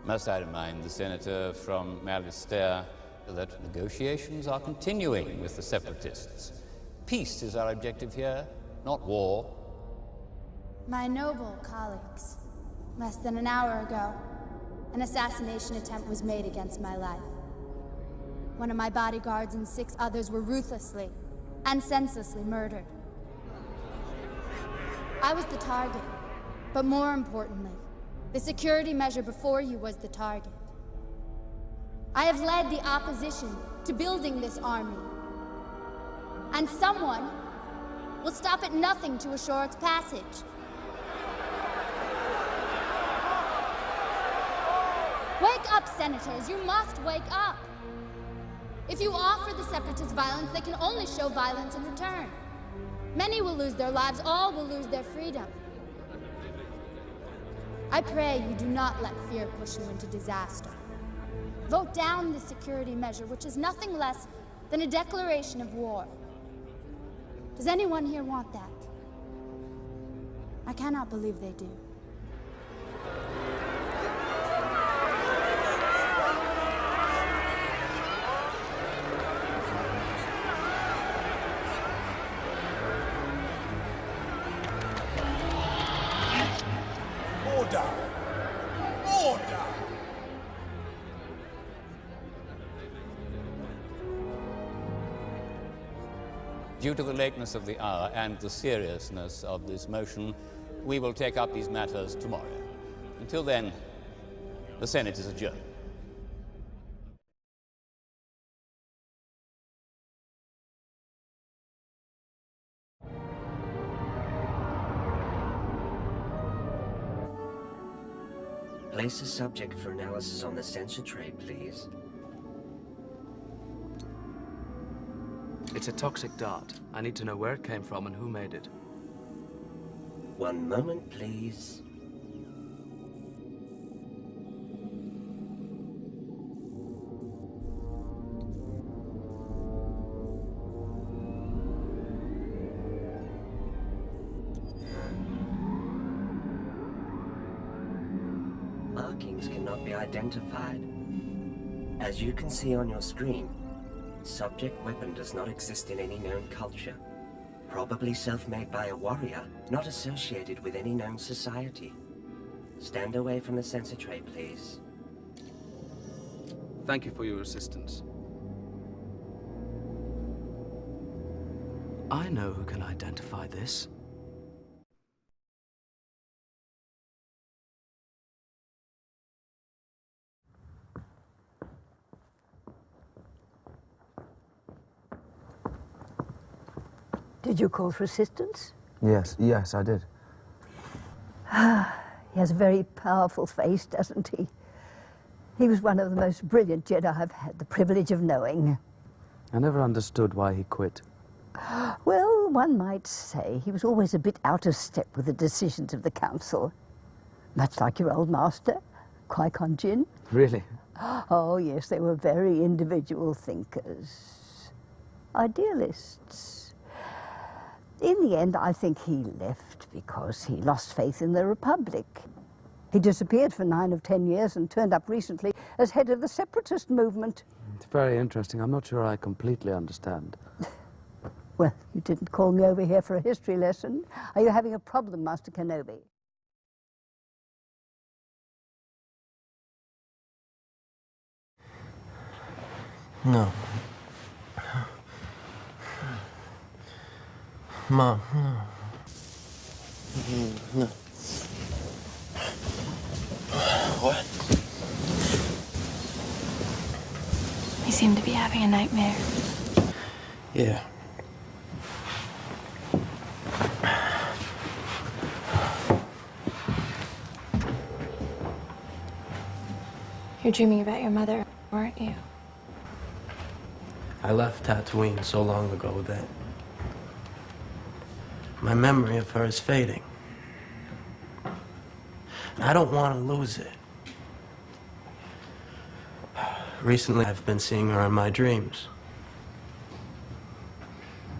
Must I remind the senator from Malistère that negotiations are continuing with the separatists. Peace is our objective here, not war. My noble colleagues, less than an hour ago, an assassination attempt was made against my life. One of my bodyguards and 6 others were ruthlessly and senselessly murdered. I was the target, but more importantly, the security measure before you was the target. I have led the opposition to building this army, and someone will stop at nothing to assure its passage. Wake up, senators! You must wake up! If you offer the separatists violence, they can only show violence in return. Many will lose their lives, all will lose their freedom. I pray you do not let fear push you into disaster. Vote down this security measure, which is nothing less than a declaration of war. Does anyone here want that? I cannot believe they do. Order! Order! Due to the lateness of the hour and the seriousness of this motion, we will take up these matters tomorrow. Until then, the Senate is adjourned. Place a subject for analysis on the sensor tray, please. It's a toxic dart. I need to know where it came from and who made it. One moment, please. Markings cannot be identified. As you can see on your screen, subject weapon does not exist in any known culture. Probably self-made by a warrior, not associated with any known society. Stand away from the sensor tray, please. Thank you for your assistance. I know who can identify this. Did you call for assistance? Yes, I did. He has a very powerful face, doesn't he? He was one of the most brilliant Jedi I've had the privilege of knowing. I never understood why he quit. Well, one might say he was always a bit out of step with the decisions of the Council. Much like your old master, Qui-Gon Jinn. Really? Oh, yes, they were very individual thinkers. Idealists. In the end, I think he left because he lost faith in the Republic. He disappeared for 9 of 10 years and turned up recently as head of the separatist movement. It's very interesting. I'm not sure I completely understand. Well, you didn't call me over here for a history lesson. Are you having a problem, Master Kenobi? No. Mom, no. No. What? You seem to be having a nightmare. Yeah. You're dreaming about your mother, weren't you? I left Tatooine so long ago that my memory of her is fading. I don't want to lose it. Recently, I've been seeing her in my dreams.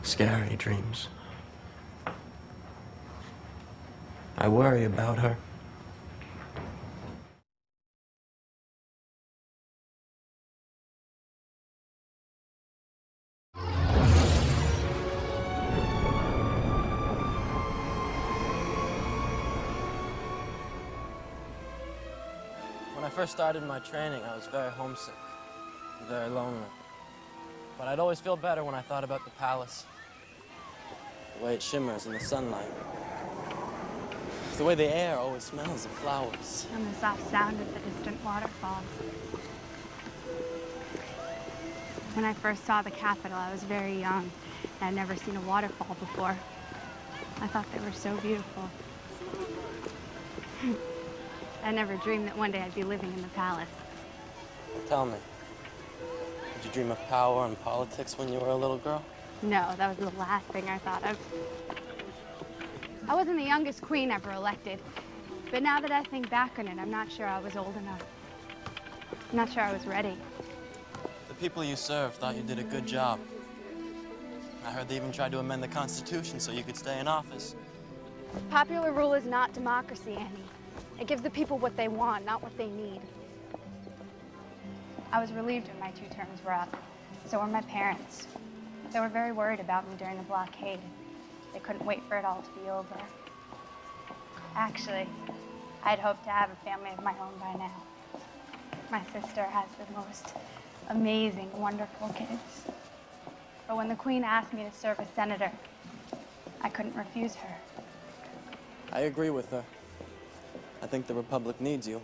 Scary dreams. I worry about her. first started my training, I was very homesick, and very lonely. But I'd always feel better when I thought about the palace. The way it shimmers in the sunlight. The way the air always smells of flowers. And the soft sound of the distant waterfalls. When I first saw the capital, I was very young, and I'd never seen a waterfall before. I thought they were so beautiful. I never dreamed that one day I'd be living in the palace. Tell me, did you dream of power and politics when you were a little girl? No, that was the last thing I thought of. I wasn't the youngest queen ever elected, but now that I think back on it, I'm not sure I was old enough. I'm not sure I was ready. The people you served thought you did a good job. I heard they even tried to amend the Constitution so you could stay in office. Popular rule is not democracy, Annie. It gives the people what they want, not what they need. I was relieved when my 2 terms were up. So were my parents. They were very worried about me during the blockade. They couldn't wait for it all to be over. Actually, I'd hoped to have a family of my own by now. My sister has the most amazing, wonderful kids. But when the Queen asked me to serve as senator, I couldn't refuse her. I agree with her. I think the Republic needs you.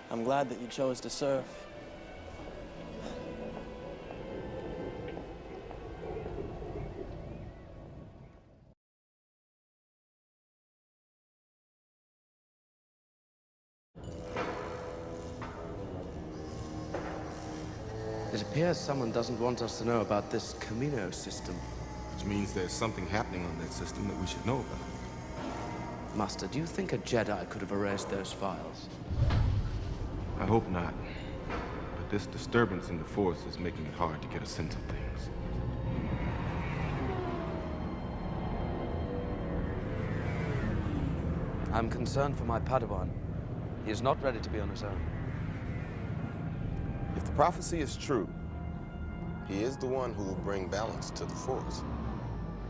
I'm glad that you chose to serve. It appears someone doesn't want us to know about this Camino system. Which means there's something happening on that system that we should know about. Master, do you think a Jedi could have erased those files? I hope not. But this disturbance in the Force is making it hard to get a sense of things. I'm concerned for my Padawan. He is not ready to be on his own. If the prophecy is true, he is the one who will bring balance to the Force.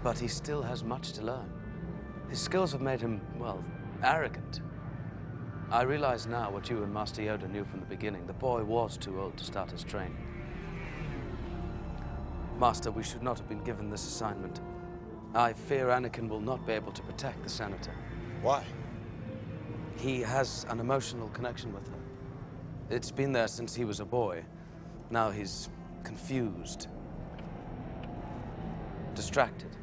But he still has much to learn. His skills have made him, well, arrogant. I realize now what you and Master Yoda knew from the beginning. The boy was too old to start his training. Master, we should not have been given this assignment. I fear Anakin will not be able to protect the Senator. Why? He has an emotional connection with her. It's been there since he was a boy. Now he's confused, distracted.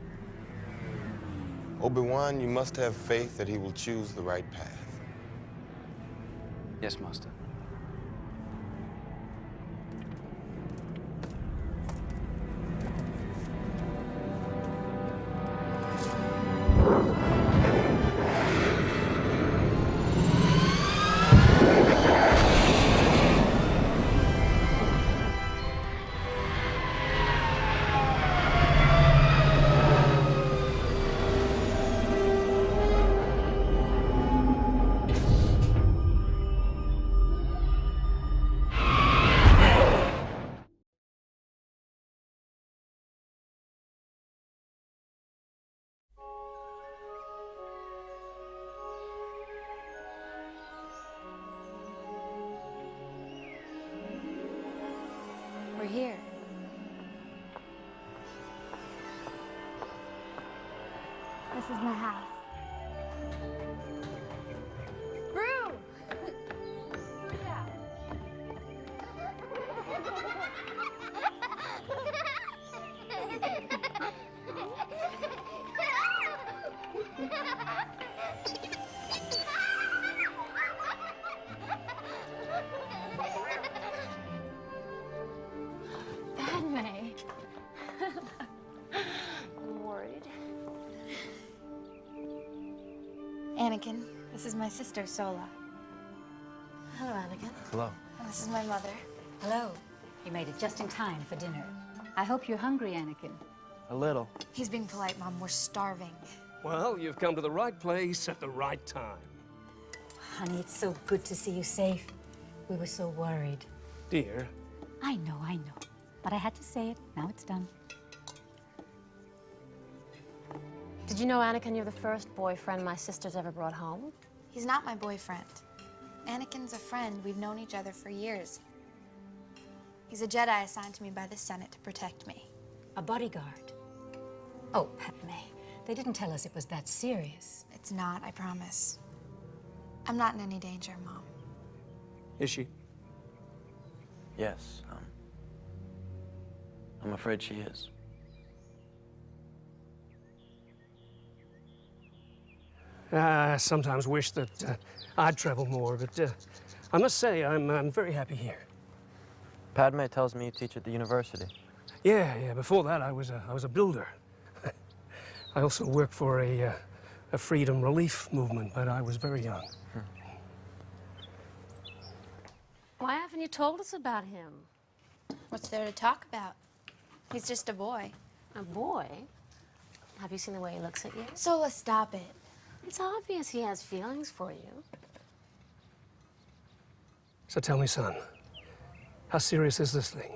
Obi-Wan, you must have faith that he will choose the right path. Yes, Master. We're here. This is my house. Brew! Yeah. Padme. I'm worried. Anakin, this is my sister, Sola. Hello, Anakin. Hello. And this is my mother. Hello. You made it just in time for dinner. I hope you're hungry, Anakin. A little. He's being polite, Mom. We're starving. Well, you've come to the right place at the right time. Honey, it's so good to see you safe. We were so worried. Dear. I know. But I had to say it. Now it's done. Did you know, Anakin, you're the first boyfriend my sister's ever brought home? He's not my boyfriend. Anakin's a friend. We've known each other for years. He's a Jedi assigned to me by the Senate to protect me. A bodyguard? Oh, Padme, they didn't tell us it was that serious. It's not, I promise. I'm not in any danger, Mom. Is she? Yes, I'm afraid she is. I sometimes wish that I'd travel more, but I must say I'm very happy here. Padme tells me you teach at the university. Yeah. Before that, I was a builder. I also worked for a freedom relief movement, but I was very young. Why haven't you told us about him? What's there to talk about? He's just a boy. A boy? Have you seen the way he looks at you? Sola, stop it. It's obvious he has feelings for you. So tell me, son, how serious is this thing?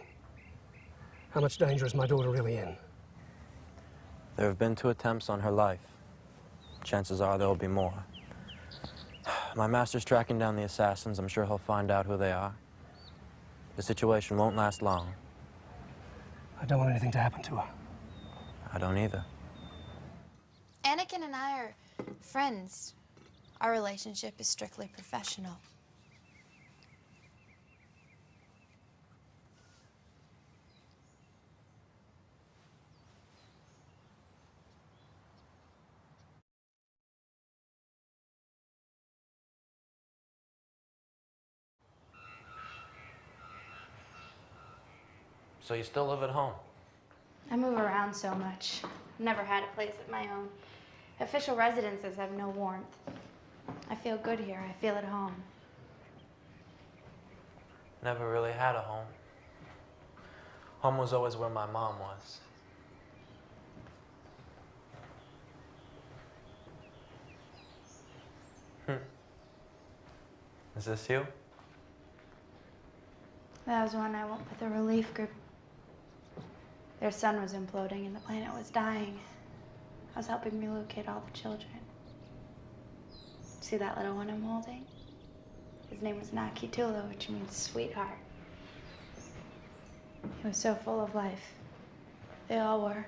How much danger is my daughter really in? There have been 2 attempts on her life. Chances are there'll be more. My master's tracking down the assassins. I'm sure he'll find out who they are. The situation won't last long. I don't want anything to happen to her. I don't either. Anakin and I are friends. Our relationship is strictly professional. So you still live at home? I move around so much. Never had a place of my own. Official residences have no warmth. I feel good here. I feel at home. Never really had a home. Home was always where my mom was. Is this you? That was when I went with the relief group. Their sun was imploding and the planet was dying. I was helping relocate all the children. See that little one I'm holding? His name was Naki Tula, which means sweetheart. He was so full of life. They all were.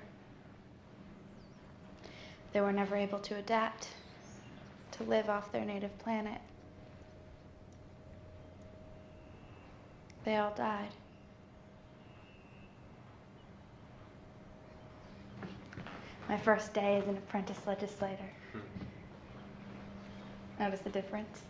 They were never able to adapt, to live off their native planet. They all died. My first day as an apprentice legislator. Notice the difference?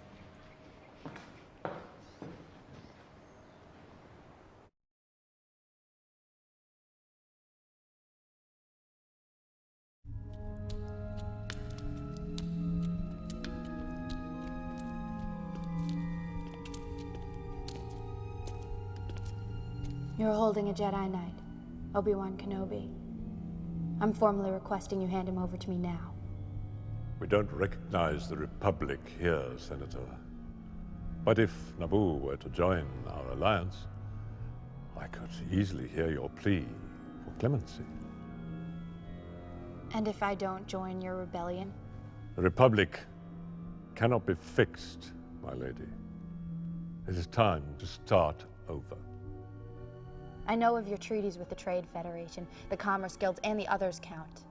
You're holding a Jedi Knight, Obi-Wan Kenobi. I'm formally requesting you hand him over to me now. We don't recognize the Republic here, Senator. But if Naboo were to join our alliance, I could easily hear your plea for clemency. And if I don't join your rebellion? The Republic cannot be fixed, my lady. It is time to start over. I know of your treaties with the Trade Federation, the Commerce Guilds, and the others, Count.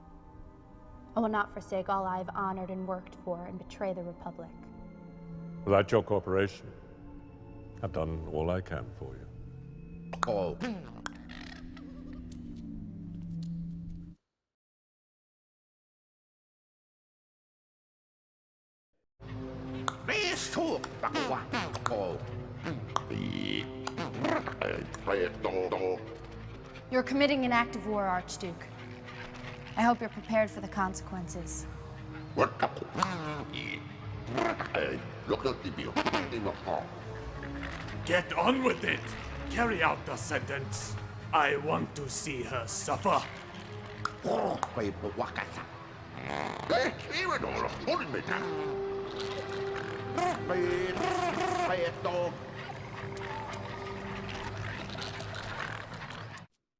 I will not forsake all I have honored and worked for and betray the Republic. Without your cooperation, I've done all I can for you. Oh. You're committing an act of war, Archduke. I hope you're prepared for the consequences. Get on with it. Carry out the sentence. I want to see her suffer.